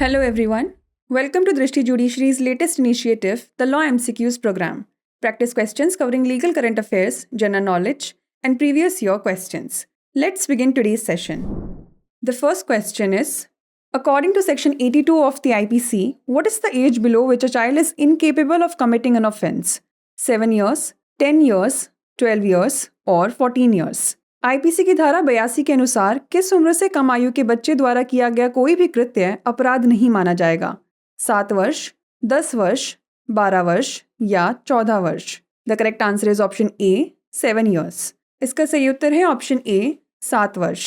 Hello everyone. Welcome to Drishti Judiciary's latest initiative, the Law MCQs program. Practice questions covering legal current affairs, general knowledge, and previous year questions. Let's begin today's session. The first question is, according to section 82 of the IPC, what is the age below which a child is incapable of committing an offense? 7 years, 10 years, 12 years or 14 years? IPC की धारा 82 के अनुसार किस उम्र से कम आयु के बच्चे द्वारा किया गया कोई भी कृत्य अपराध नहीं माना जाएगा? 7 वर्ष, 10 वर्ष, 12 वर्ष या 14 वर्ष? The correct answer is option A 7 years. इसका सही उत्तर है ऑप्शन ए 7 वर्ष.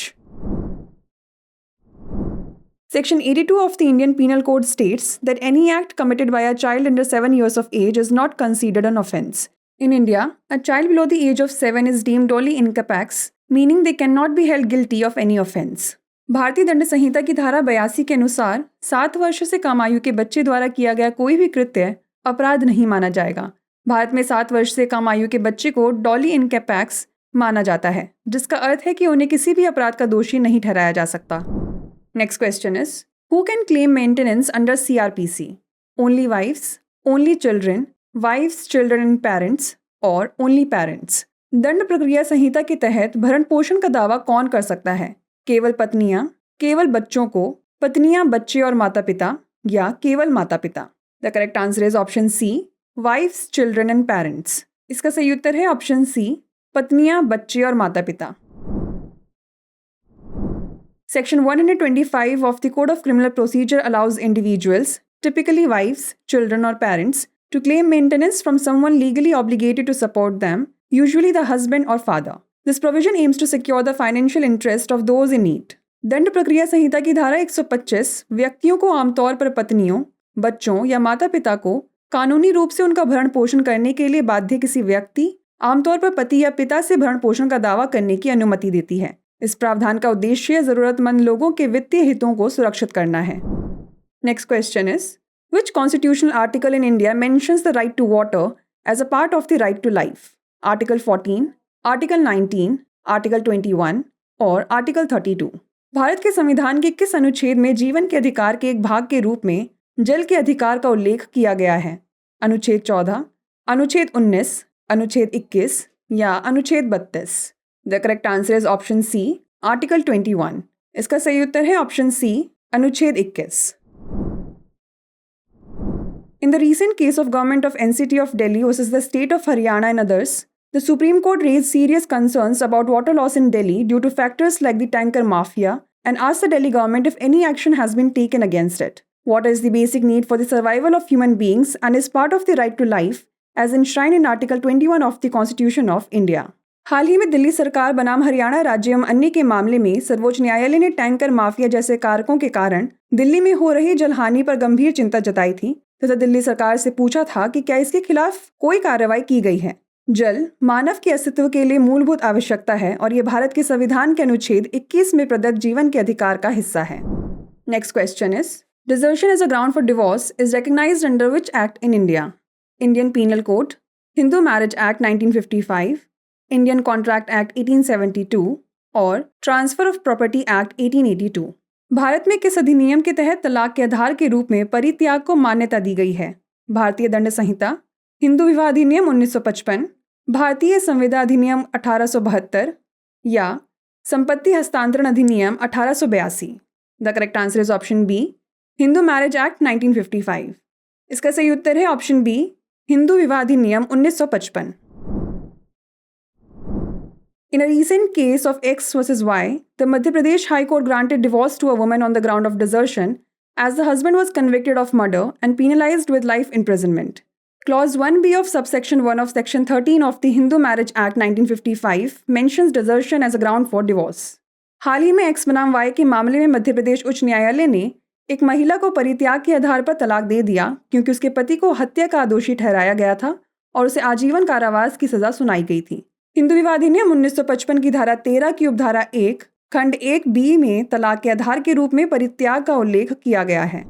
Section 82 of the Indian Penal Code states that any act committed by a child under 7 years of age is not considered an offence. In India, a child below the age of 7 is deemed wholly incapax, meaning they cannot be held guilty of any offence. भारतीय दंड संहिता की धारा 82 के अनुसार 7 वर्ष से कम आयु के बच्चे द्वारा किया गया कोई भी कृत्य अपराध नहीं माना जाएगा. भारत में 7 वर्ष से कम आयु के बच्चे को डॉली इनकैपेक्स माना जाता है, जिसका अर्थ है कि उन्हें किसी भी अपराध का दोषी नहीं ठहराया जा सकता. Next question is, who can claim maintenance under CRPC? Only wives, only children, wives, children and parents और ओनली पेरेंट्स? दंड प्रक्रिया संहिता के तहत भरण पोषण का दावा कौन कर सकता है? केवल पत्नियां, केवल बच्चों को, पत्नियां, बच्चे और माता पिता या केवल माता पिता? The correct answer is option C, wives, children and parents. इसका सही उत्तर है ऑप्शन सी, पत्नियां, बच्चे और माता पिता. Section 125 of the Code of Criminal Procedure allows individuals, typically wives, children or parents, to claim maintenance from someone legally obligated to support them, usually the husband or father. This provision aims to secure the financial interest of those in need. दंड प्रक्रिया संहिता की धारा 125 व्यक्तियों को आमतौर पर पत्नियों, बच्चों या माता पिता को कानूनी रूप से उनका भरण पोषण करने के लिए बाध्य किसी व्यक्ति, आमतौर पर पति या पिता से भरण पोषण का दावा करने की अनुमति देती है. इस प्रावधान का उद्देश्य जरूरतमंद लोगों के वित्तीय हितों को सुरक्षित करना है. Next question is, which constitutional article in India mentions the right to water as a part of the right to life? Article 14, article 19, article 21 और आर्टिकल 32? भारत के संविधान के किस अनुच्छेद में जीवन के अधिकार के एक भाग के रूप में जल के अधिकार का उल्लेख किया गया है? अनुच्छेद 14, अनुच्छेद 19, अनुच्छेद 21 या अनुच्छेद 32? The correct answer is option C, article 21. इसका सही उत्तर है ऑप्शन सी, अनुच्छेद 21. In the recent case of Government of NCT of Delhi versus the State of Haryana and others, the Supreme Court raised serious concerns about water loss in Delhi due to factors like the tanker mafia and asked the Delhi government if any action has been taken against it. Water is the basic need for the survival of human beings and is part of the right to life as enshrined in Article 21 of the Constitution of India. हाल ही में दिल्ली सरकार बनाम हरियाणा राज्य एवं अन्य के मामले में सर्वोच्च न्यायालय ने टैंकर माफिया जैसे कारकों के कारण दिल्ली में हो रही जलहानि पर गंभीर चिंता जताई थी तथा दिल्ली सरकार से पूछा था कि क्या इसके खिलाफ कोई कार्रवाई की गई है. जल मानव के अस्तित्व के लिए मूलभूत आवश्यकता है और ये भारत के संविधान के अनुच्छेद 21 में प्रदत्त जीवन के अधिकार का हिस्सा है. Next question is, desertion as a ground for divorce is recognised under which act in India? Indian penal code, Hindu marriage act 1955, Indian contract act 1872 और ट्रांसफर ऑफ प्रॉपर्टी एक्ट 1882? भारत में किस अधिनियम के तहत तलाक के आधार के रूप में परित्याग को मान्यता दी गई है? भारतीय दंड संहिता, हिंदू विवाह अधिनियम 1955, भारतीय संविदा अधिनियम 1872 या संपत्ति हस्तांतरण अधिनियम 1882? The correct answer is option B, Hindu marriage act 1955. इसका सही उत्तर है ऑप्शन बी, हिंदू विवाह अधिनियम 1955. In a recent case of X versus Y, the Madhya Pradesh High Court granted divorce to a woman on the ground of desertion as the husband was convicted of murder and penalized with life imprisonment. Clause 1B of subsection 1 of section 13 of the Hindu Marriage Act 1955 mentions desertion as a ground for divorce. हाल ही में X बनाम Y के मामले में मध्य प्रदेश उच्च न्यायालय ने एक महिला को परित्याग के आधार पर तलाक दे दिया क्योंकि उसके पति को हत्या का दोषी ठहराया गया था और उसे आजीवन कारावास की सजा सुनाई गई थी. हिंदू विवाह अधिनियम 1955 की धारा 13 की उपधारा 1 खंड 1B में तलाक के आधार के रूप में परित्याग का उल्लेख किया गया है.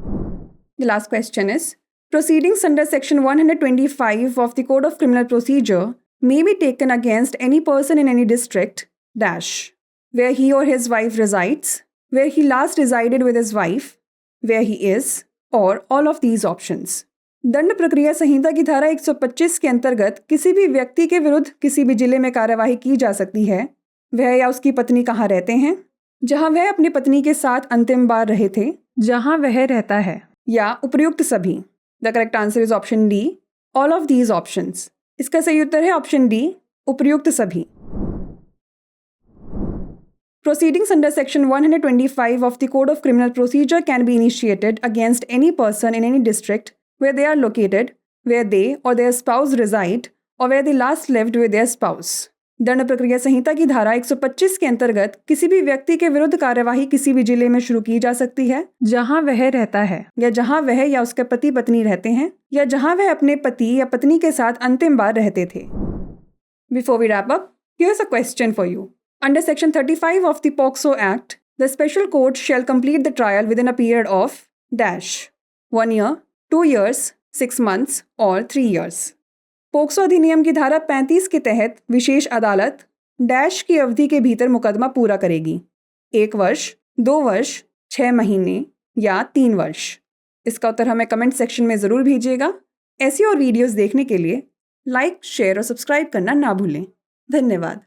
The last question is, proceedings under section 125 of the code of criminal procedure may be taken against any person in any district dash where he or his wife resides, where he last resided with his wife, where he is, or all of these options. दंड प्रक्रिया संहिता की धारा 125 के अंतर्गत किसी भी व्यक्ति के विरुद्ध किसी भी जिले में कार्यवाही की जा सकती है, वह या उसकी पत्नी कहाँ रहते हैं, जहां वह अपनी पत्नी के साथ अंतिम बार रहे थे, जहां वह रहता है, या उपर्युक्त सभी। The correct answer is option D, all of these options. इसका सही उत्तर है ऑप्शन डी, उपर्युक्त सभी। Proceedings under Section 125 of the Code of Criminal Procedure can be initiated against any person in any district where they are located, where they or their spouse reside, or where they last lived with their spouse. दंड प्रक्रिया संहिता की धारा 125 के अंतर्गत किसी भी व्यक्ति के विरुद्ध कार्यवाही किसी भी जिले में शुरू की जा सकती है जहां वह रहता है, या जहां वह या उसके पति पत्नी रहते हैं, या जहां वह अपने पति या पत्नी के साथ अंतिम बार रहते थे। Before we wrap up, here's a question for you. Under Section 35 of the POCSO Act, the special court shall complete the trial within a period of dash 1 year, 2 years, 6 months or 3 years. POCSO अधिनियम की धारा 35 के तहत विशेष अदालत dash की अवधि के भीतर मुकदमा पूरा करेगी। 1 वर्ष, 2 वर्ष, 6 महीने या 3 वर्ष। इसका उत्तर हमें कमेंट सेक्शन में ज़रूर भेजिएगा। ऐसी और वीडियोस देखने के लिए लाइक, शेयर और सब्सक्राइब करना ना भूलें। धन्यवाद।